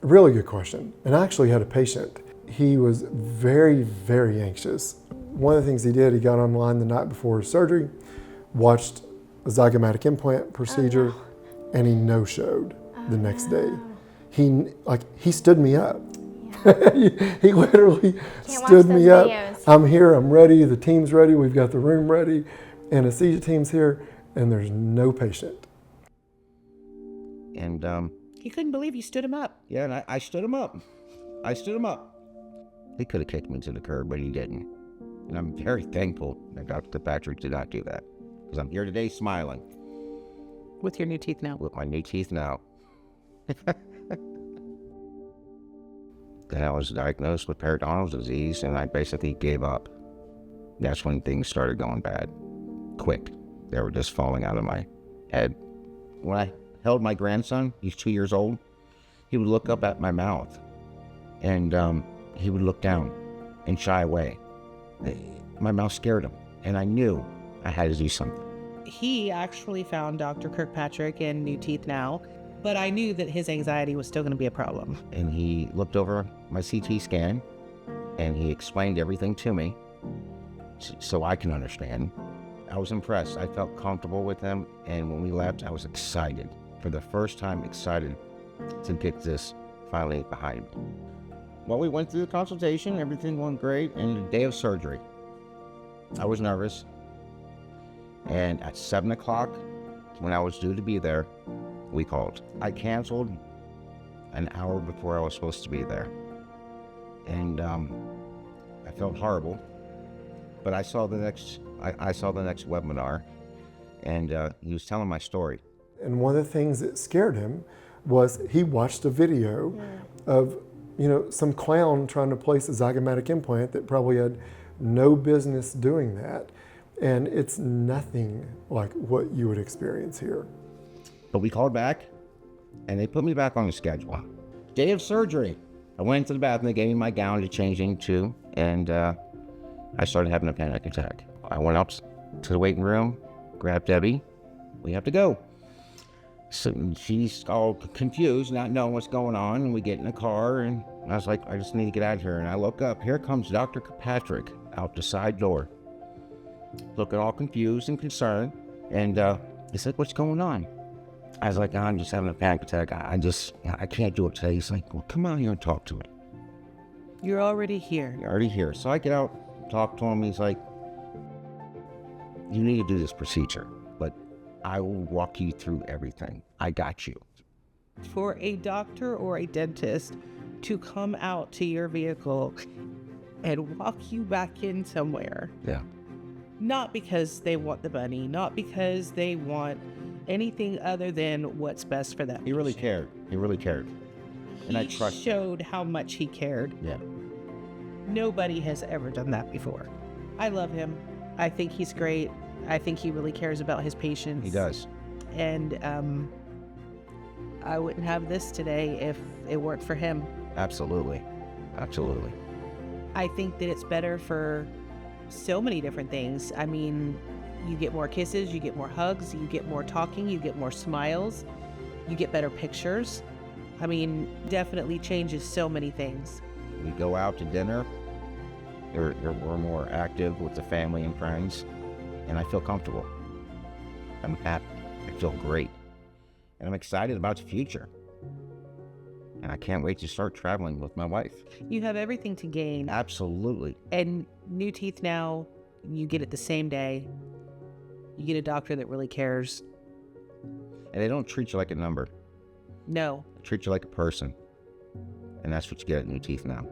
Really good question. And I actually had a patient. He was very, very anxious. One of the things he did, he got online the night before his surgery, watched a zygomatic implant procedure, and he no-showed the next day. He stood me up. He literally stood me up. Videos. I'm here, I'm ready, the team's ready, we've got the room ready, anesthesia team's here, and there's no patient. And He couldn't believe you stood him up. yeah, and I stood him up. He could have kicked me to the curb, but he didn't. And I'm very thankful that Dr. Kirkpatrick did not do that. Because I'm here today smiling With your new teeth now. with my new teeth now. Then I was diagnosed with periodontal disease, and I basically gave up. That's when things started going bad. Quick. They were just falling out of my head. When I held my grandson, he's 2 years old, he would look up at my mouth, and he would look down and shy away. My mouth scared him, and I knew I had to do something. He actually found Dr. Kirkpatrick and new teeth now, but I knew that his anxiety was still going to be a problem. And he looked over my CT scan, and he explained everything to me so I can understand. I was impressed. I felt comfortable with him, and when we left, I was excited. For the first time, excited to get this finally behind me. Well, we went through the consultation, everything went great, and the day of surgery, I was nervous. And at 7 o'clock, when I was due to be there, we called. I canceled an hour before I was supposed to be there. And I felt horrible. But I saw the next webinar, and he was telling my story. And one of the things that scared him was he watched a video of, some clown trying to place a zygomatic implant that probably had no business doing that. And it's nothing like what you would experience here. But we called back, and they put me back on the schedule. Day of surgery, I went into the bathroom, they gave me my gown to change into, and I started having a panic attack. I went up to the waiting room, grabbed Debbie, we have to go. So she's all confused, not knowing what's going on, and we get in the car, and I was like, I just need to get out of here. And I look up, here comes Dr. Kirkpatrick out the side door, looking all confused and concerned, and he said, what's going on? I was like, I'm just having a panic attack. I can't do it today. He's like, well, come out here and talk to me. You're already here. You're already here. So I get out, talk to him. He's like, you need to do this procedure, but I will walk you through everything. I got you. For a doctor or a dentist to come out to your vehicle and walk you back in somewhere. Yeah. Not because they want the money, not because they want anything other than what's best for them. He really cared. He really cared. And I He trust him. showed how much he cared. Yeah. Nobody has ever done that before. I love him. I think he's great. I think he really cares about his patients. He does. And I wouldn't have this today if it weren't for him. Absolutely. Absolutely. I think that it's better for so many different things. I mean, you get more kisses, you get more hugs, you get more talking, you get more smiles, you get better pictures. I mean, definitely changes so many things. We go out to dinner. We're more active with the family and friends, and I feel comfortable. I'm happy. I feel great. And I'm excited about the future. And I can't wait to start traveling with my wife. You have everything to gain. Absolutely. And new teeth now, you get it the same day. You get a doctor that really cares. And they don't treat you like a number. No. They treat you like a person. And that's what you get at New Teeth now.